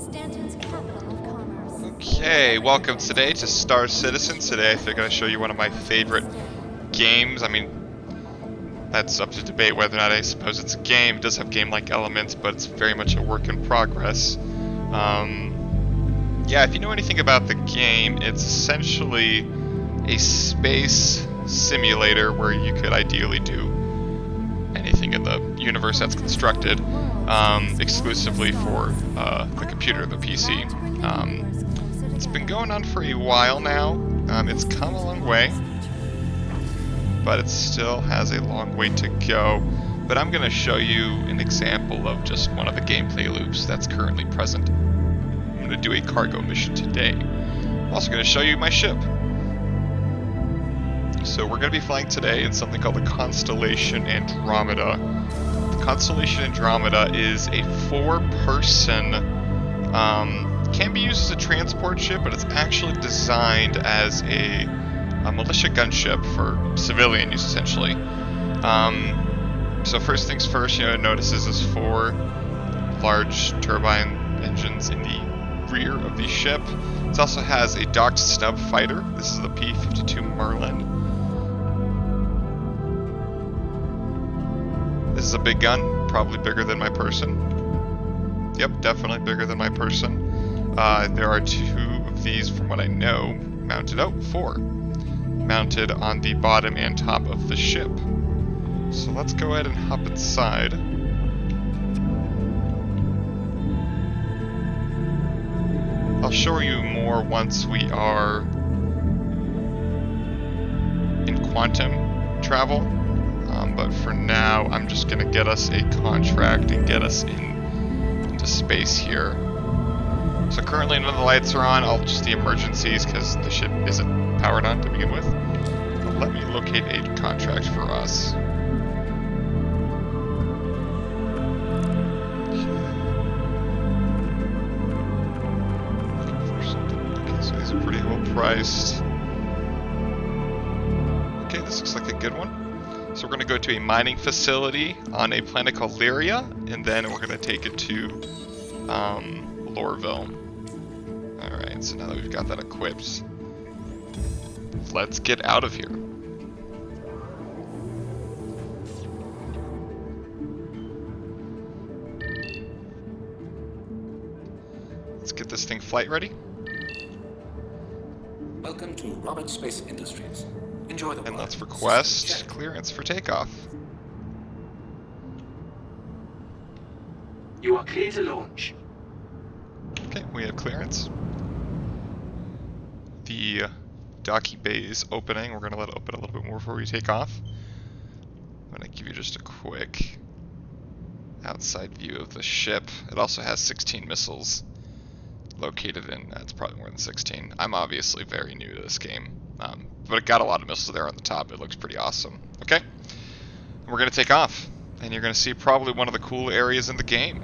Stanton's capital of commerce. Okay, welcome today to Star Citizen. Today I think I'm going to show you one of my favorite games. I mean, that's up to debate whether or not I suppose it's a game. It does have game-like elements, but it's very much a work in progress. Yeah, if you know anything about the game, it's essentially a space simulator where you could ideally do anything in the universe that's constructed exclusively for the computer, the PC. It's been going on for a while now. It's come a long way, but it still has a long way to go. But I'm going to show you an example of just one of the gameplay loops that's currently present. I'm going to do a cargo mission today. I'm also going to show you my ship. So we're going to be flying today in something called the Constellation Andromeda. The Constellation Andromeda is a 4-person, can be used as a transport ship, but it's actually designed as a militia gunship for civilian use, essentially. So first things first, notice this is 4 large turbine engines in the rear of the ship. It also has a docked snub fighter. This is the P-52 Merlin. This is a big gun, probably bigger than my person. Yep, definitely bigger than my person. There are 2 of these, from what I know, mounted. 4 mounted on the bottom and top of the ship. So let's go ahead and hop inside. I'll show you more once we are in quantum travel. But for now, I'm just going to get us a contract and get us into space here. So currently none of the lights are on, all just the emergencies because the ship isn't powered on to begin with. But let me locate a contract for us. Okay, so these are pretty well priced. Okay, this looks like a good one. So we're going to go to a mining facility on a planet called Lyria, and then we're going to take it to Lorville. Alright, so now that we've got that equipped, let's get out of here. Let's get this thing flight ready. Welcome to Robert Space Industries. Enjoy the And work. let's request clearance for takeoff. You are clear to launch. Okay, we have clearance. The docking bay is opening. We're going to let it open a little bit more before we take off. I'm going to give you just a quick outside view of the ship. It also has 16 missiles located in, it's probably more than 16. I'm obviously very new to this game, but it got a lot of missiles there on the top. It looks pretty awesome. Okay, and we're going to take off, and you're going to see probably one of the cool areas in the game.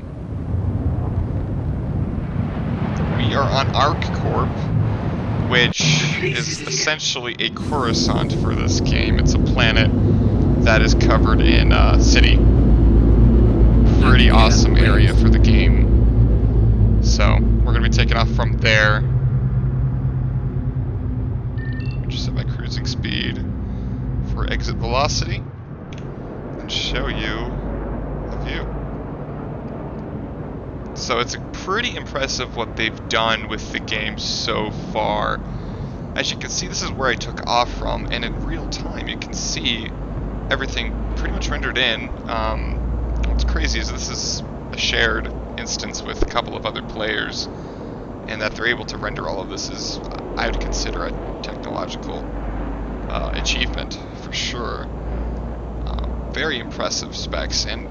We are on ArcCorp, which is essentially a Coruscant for this game. It's a planet that is covered in city. Pretty awesome area for the game. So we're going to be taking off from there. Just set my cruising speed for exit velocity and show you the view. So it's pretty impressive what they've done with the game so far. As you can see, this is where I took off from, and in real time you can see everything pretty much rendered in. What's crazy is this is a shared instance with a couple of other players, and that they're able to render all of this is, I would consider, a technological achievement for sure. Very impressive specs, and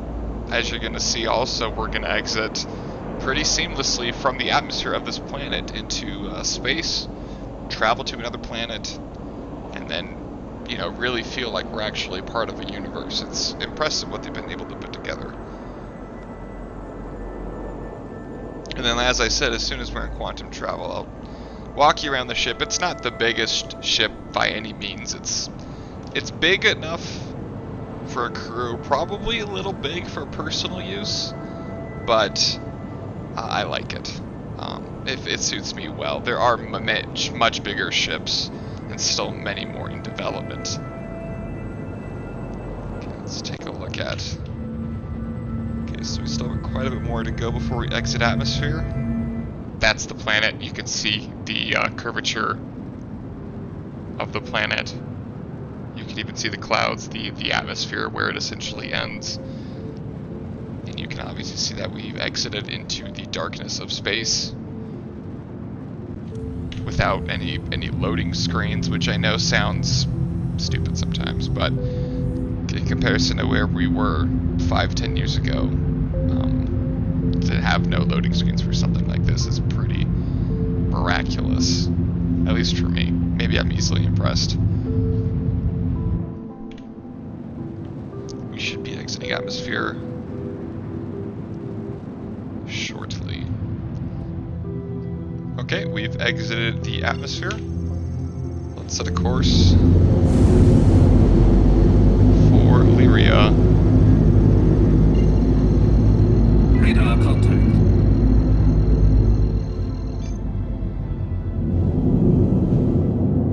as you're going to see also, we're going to exit pretty seamlessly from the atmosphere of this planet into space, travel to another planet, and then really feel like we're actually part of a universe. It's impressive what they've been able to put together. And then, as I said, as soon as we're in quantum travel, I'll walk you around the ship. It's not the biggest ship by any means. It's big enough for a crew, probably a little big for personal use, but I like it. if it suits me well. There are much bigger ships and still many more in development. Okay, let's take a look at... Okay, so we still have quite a bit more to go before we exit atmosphere. That's the planet. You can see the curvature of the planet. You can even see the clouds, the atmosphere where it essentially ends. And you can obviously see that we've exited into the darkness of space without any loading screens, which I know sounds stupid sometimes, but in comparison to where we were 5-10 years ago, to have no loading screens for something like this is pretty miraculous, at least for me. Maybe I'm easily impressed. We should be exiting atmosphere shortly. Okay, we've exited the atmosphere. Let's set a course for Lyria. Radar contact.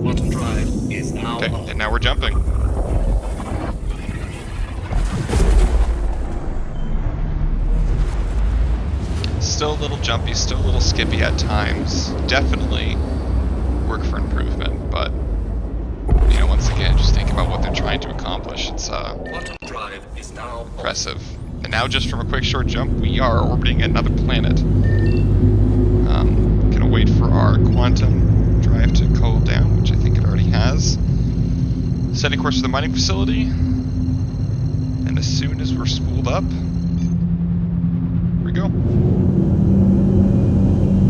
Quantum drive is now Okay, on. and now we're jumping. Still a little jumpy, still a little skippy at times. Definitely work for improvement, but you know, once again, just think about what they're trying to accomplish. It's Quantum drive is now on. impressive. And now, just from a quick short jump, we are orbiting another planet. Gonna wait for our quantum drive to cool down, which I think it already has. Setting course for the mining facility. And as soon as we're spooled up, here we go.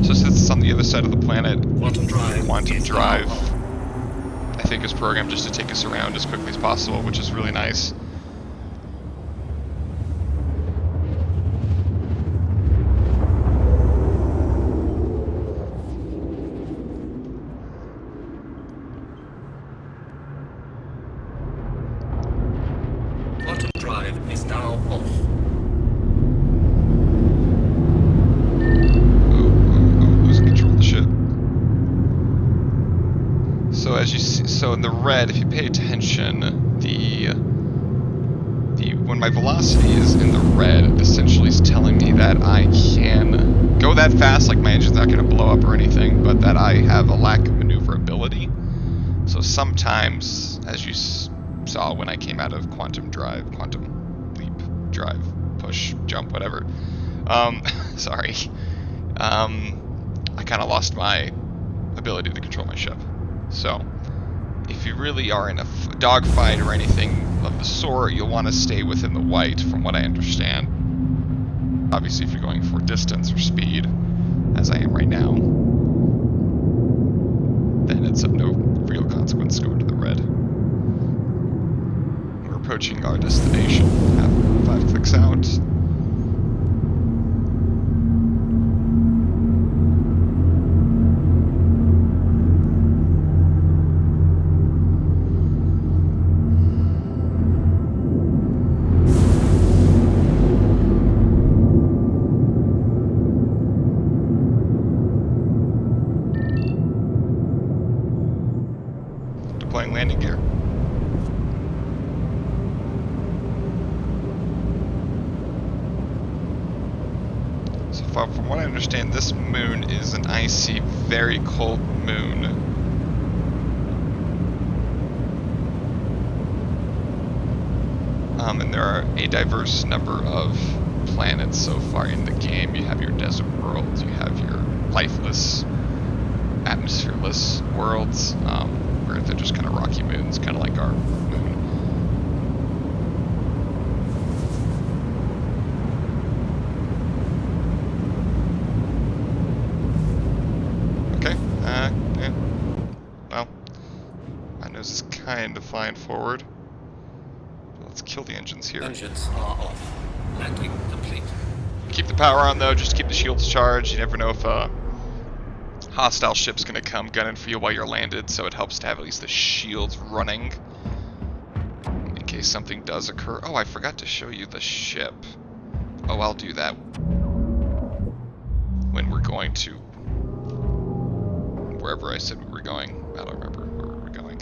So since it's on the other side of the planet, Quantum drive. quantum is drive, now on. I think, is programmed just to take us around as quickly as possible, which is really nice. Quantum drive is now off. Losing control of the ship. So as you see, so in the red, if you pay attention, when my velocity is in the red, it essentially is telling me that I can go that fast, like my engine's not going to blow up or anything, but that I have a lack of maneuverability. So sometimes, as you saw when I came out of quantum leap, drive, push, jump, whatever. Sorry. I kind of lost my ability to control my ship. So, if you really are in a dogfight or anything of the sort, you'll want to stay within the white, from what I understand. Obviously, if you're going for distance or speed, as I am right now, then it's of no real consequence to go into the red. We're approaching our destination. Have 5 clicks out. Deploying landing gear. So from what I understand, this moon is an icy, very cold moon. And there are a diverse number of planets so far in the game. You have your desert worlds, you have your lifeless, atmosphereless worlds, where they're just kind of rocky moons, kind of like our moon. Okay, yeah. Well, my nose is kind of flying forward. Let's kill the engines here. Engines are off. Landing complete. Keep the power on though, just keep the shields charged. You never know if a hostile ship's gonna come gunning for you while you're landed, so it helps to have at least the shields running in case something does occur. Oh, I forgot to show you the ship. Oh, I'll do that when we're going to wherever I said we were going. I don't remember where we were going.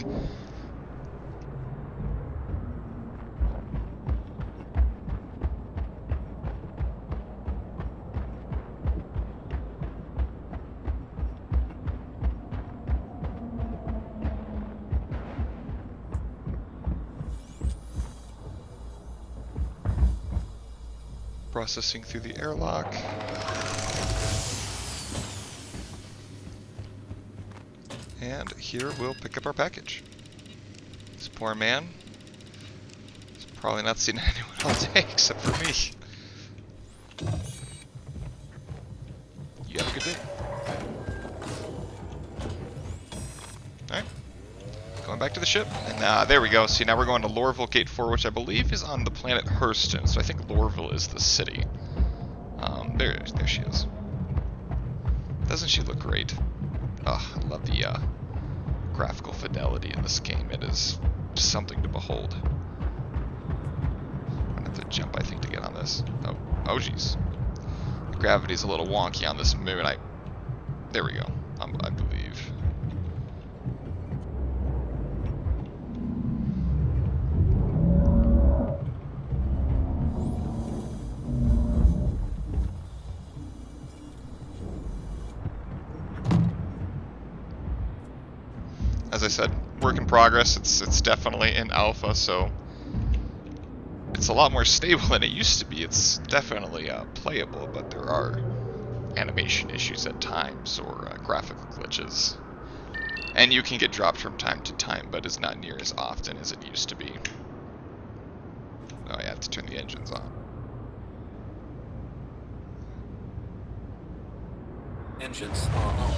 Processing through the airlock. And here we'll pick up our package. This poor man has probably not seen anyone all day except for me. You have a good day. Alright. Going back to the ship. And there we go. See, now we're going to Lorville Gate 4, which I believe is on the planet Hurston. So I think Lorville is the city. There she is. Doesn't she look great? Oh, I love the graphical fidelity in this game. It is something to behold. I'm gonna have to jump, I think, to get on this. Oh geez. The gravity's a little wonky on this moon. There we go. I believe. As I said, work in progress. It's definitely in alpha, so it's a lot more stable than it used to be. It's definitely playable, but there are animation issues at times or graphical glitches. And you can get dropped from time to time, but it's not near as often as it used to be. Oh, I have to turn the engines on. Engines are on.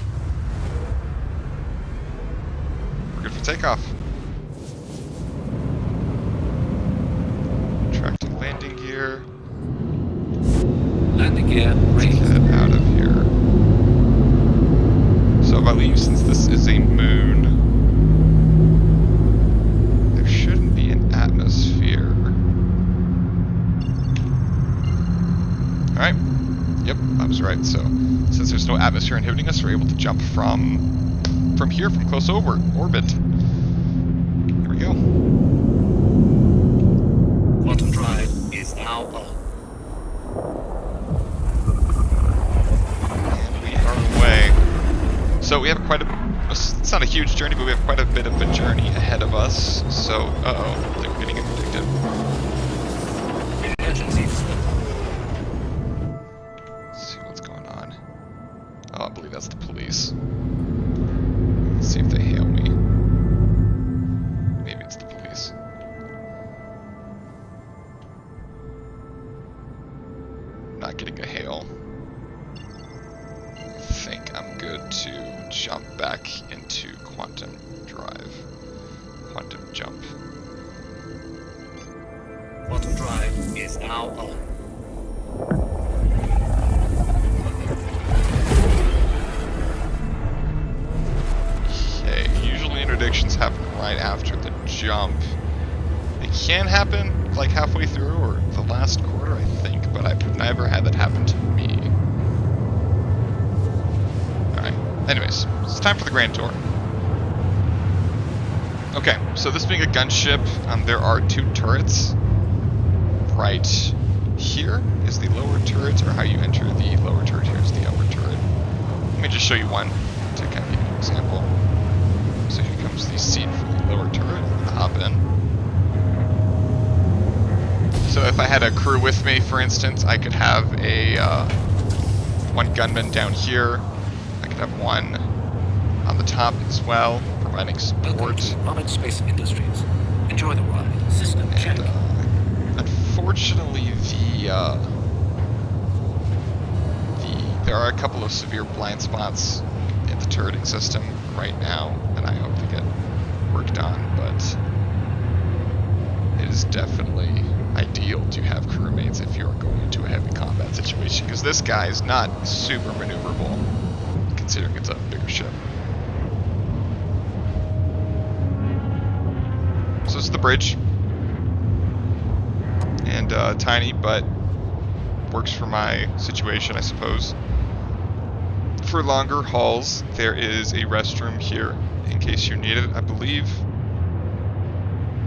Good for takeoff. Attracting landing gear. Landing gear raised. Get out of here. So I believe since this is a moon, there shouldn't be an atmosphere. Alright. Yep, I was right. So since there's no atmosphere inhibiting us, we're able to jump from here, from close orbit. Here we go. Quantum drive is now on. And we are away. So we have quite a... It's not a huge journey, but we have quite a bit of a journey ahead of us. So, uh-oh, I think we're getting interdicted. Emergency stop. Let's see what's going on. Oh, I believe that's the police. Let's see if they hail me. Maybe it's the police. Not getting a hail. I think I'm good to jump back into quantum drive. Quantum jump. Quantum drive is now on. Interdictions happen right after the jump. It can happen like halfway through or the last quarter, I think, but I've never had that happen to me. Alright, anyways, it's time for the grand tour. Okay, so this being a gunship, there are two turrets. Right here is the lower turret, or how you enter the lower turret. Here's the upper turret. Let me just show you one to kind of give you an example. So here comes the seat for the lower turret. Hop in. So if I had a crew with me, for instance, I could have a one gunman down here. I could have one on the top as well, providing Welcome support. to Rocket Space Industries. Enjoy the ride. System check. And unfortunately, there are a couple of severe blind spots in the turreting system right now, and I hope to get worked on, but it is definitely ideal to have crewmates if you're going into a heavy combat situation, because this guy is not super maneuverable, considering it's a bigger ship. So this is the bridge, and tiny, but works for my situation, I suppose. for longer hauls, there is a restroom here in case you need it, I believe.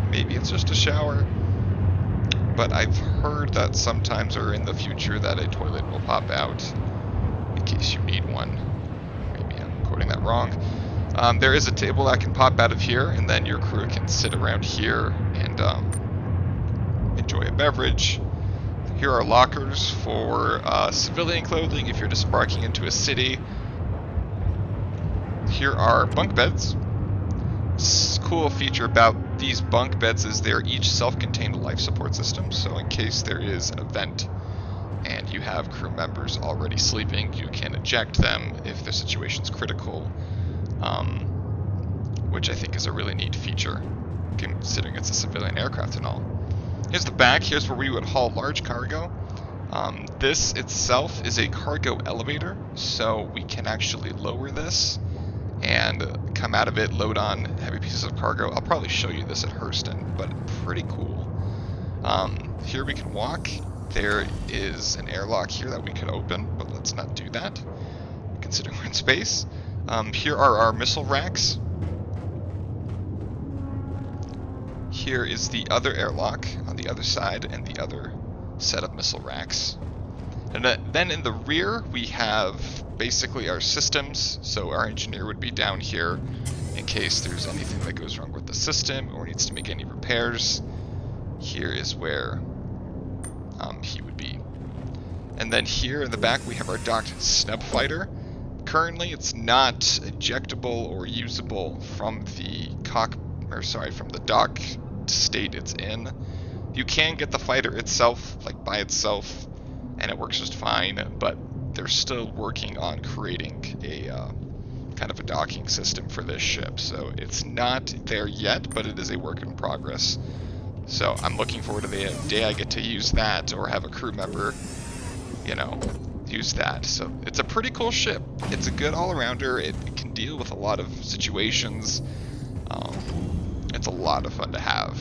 Maybe it's just a shower, but I've heard that sometimes or in the future that a toilet will pop out in case you need one. Maybe I'm quoting that wrong. There is a table that can pop out of here, and then your crew can sit around here and enjoy a beverage. Here are lockers for civilian clothing if you're disembarking into a city. Here are bunk beds. Cool feature about these bunk beds is they're each self-contained life support system, so in case there is an event and you have crew members already sleeping, you can eject them if the situation's critical, which I think is a really neat feature, considering it's a civilian aircraft and all. Here's the back. Here's where we would haul large cargo. This itself is a cargo elevator, so we can actually lower this and come out of it, load on heavy pieces of cargo. I'll probably show you this at Hurston, but pretty cool. Here we can walk. There is an airlock here that we could open, but let's not do that, considering we're in space. Here are our missile racks. Here is the other airlock on the other side and the other set of missile racks. And then in the rear we have basically our systems, so our engineer would be down here in case there's anything that goes wrong with the system or needs to make any repairs. Here is where he would be. And then here in the back we have our docked snub fighter. Currently it's not ejectable or usable from the from the dock state it's in. You can get the fighter itself, like by itself, and it works just fine, but they're still working on creating a kind of a docking system for this ship, so it's not there yet, but it is a work in progress. So I'm looking forward to the day I get to use that, or have a crew member, you know, use that. So it's a pretty cool ship. It's a good all-arounder. It can deal with a lot of situations. It's a lot of fun to have.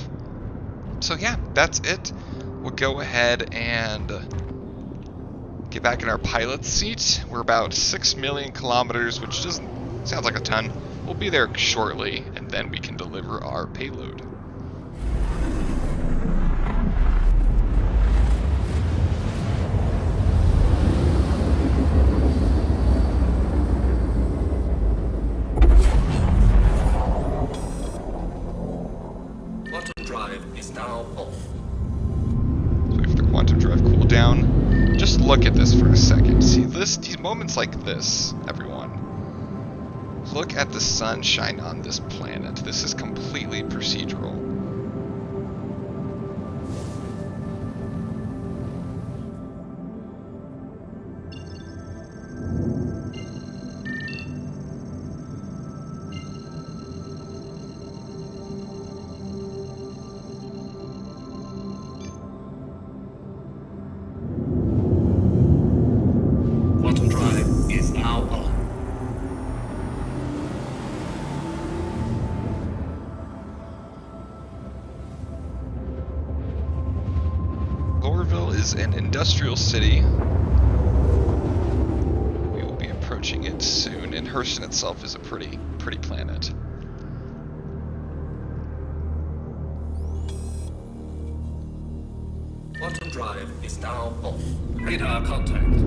So yeah, that's it. We'll go ahead and get back in our pilot's seat. We're about 6 million kilometers, which doesn't sounds like a ton. We'll be there shortly, and then we can deliver our payload. Just look at this for a second. See these moments like this, everyone. Look at the sun shine on this planet. This is completely procedural. An industrial city. We will be approaching it soon, and Hurston itself is a pretty planet. Quantum drive is now off. Radar contact.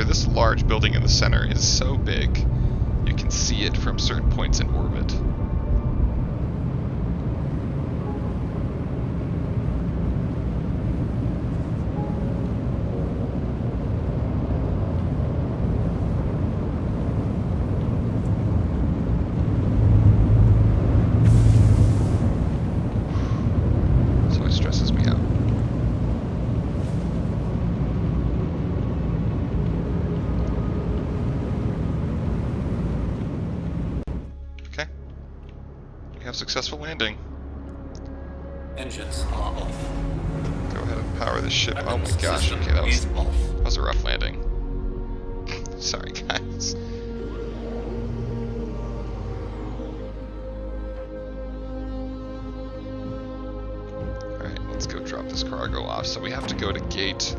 This large building in the center is so big, you can see it from certain points in orbit. So it stresses me out. Successful landing. Engines are off. Go ahead and power the ship. Oh my gosh, okay, that was a rough landing. Sorry guys. drop this cargo off. So we have to go to gate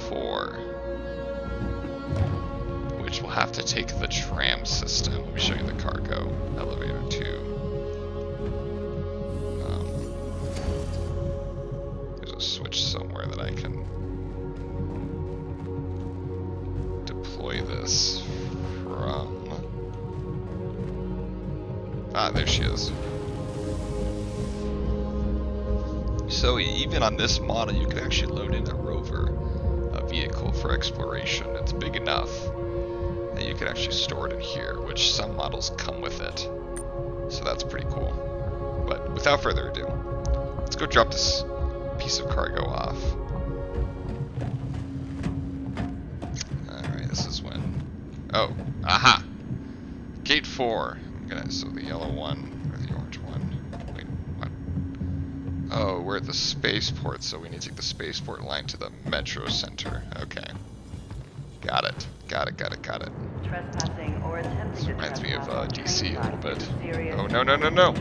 4, which will have to take the tram system. Let me show you the cargo elevator too. There's a switch somewhere that I can deploy this from. Ah, there she is. So even on this model, you could actually load in a rover, a vehicle for exploration. It's big enough that you could actually store it in here, which some models come with it. So that's pretty cool. But without further ado, let's go drop this piece of cargo off. Alright, this is when... Oh, aha! Gate 4. So the yellow one, or the orange one. Wait, what? Oh, we're at the spaceport, so we need to take the spaceport line to the metro center. Okay. Got it. Got it. Trespassing or attempting This to reminds me of trespass on DC a little train bit. tracks is serious Oh, no. and dangerous.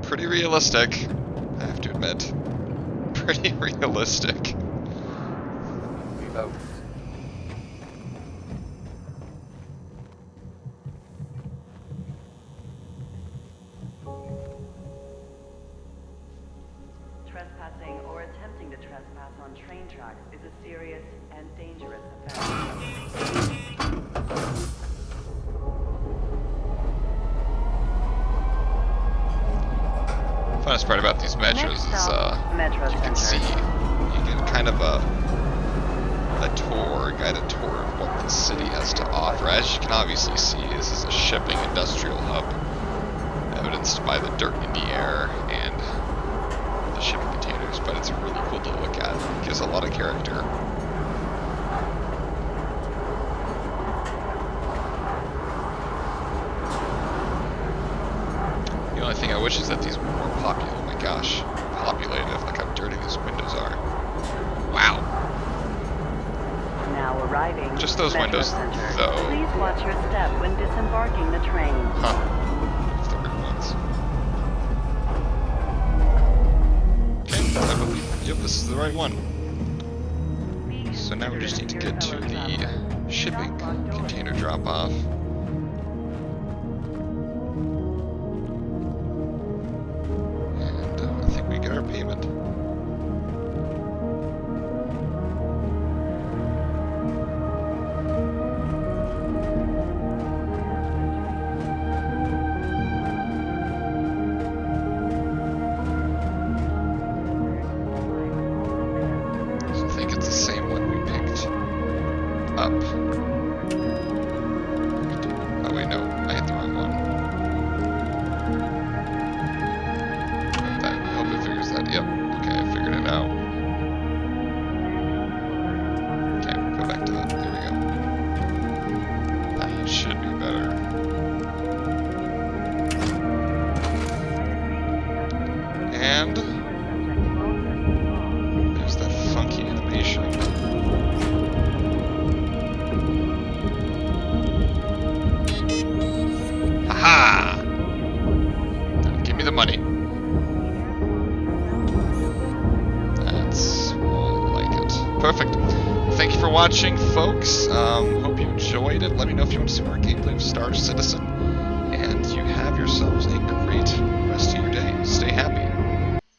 Pretty realistic, I have to admit. Pretty realistic. Reload. Trespassing or attempting to trespass on train tracks is a serious and dangerous offense. Funnest part about these metros is Metro you can see, you get kind of a guided tour of what the city has to offer. As you can obviously see, this is a shipping industrial hub, evidenced by the dirt in the air and the shipping containers, but it's really cool to look at. It gives a lot of character. The only thing I wish is that these were more popular. Oh my gosh, populated. Look how dirty these windows are. Wow. Now arriving. Just those Metro windows, Center. though. Please watch your step when disembarking the train. Huh. It's the weird ones. Okay, I believe, yep, this is the right one. So now we just need to get to the shipping container drop-off. And I think we get our payment. So I think it's the same one we picked up. Oh wait, no, I hit the wrong one. I hope it figures that. Yep. Okay, I figured it out. Okay, go back to that. There we go. That should be better. And there's that funky animation. Haha! Now give me the money. That's more like it. Perfect. Thank you for watching, folks. Hope you enjoyed it. Let me know if you want to see more gameplay of Star Citizen. And you have yourselves a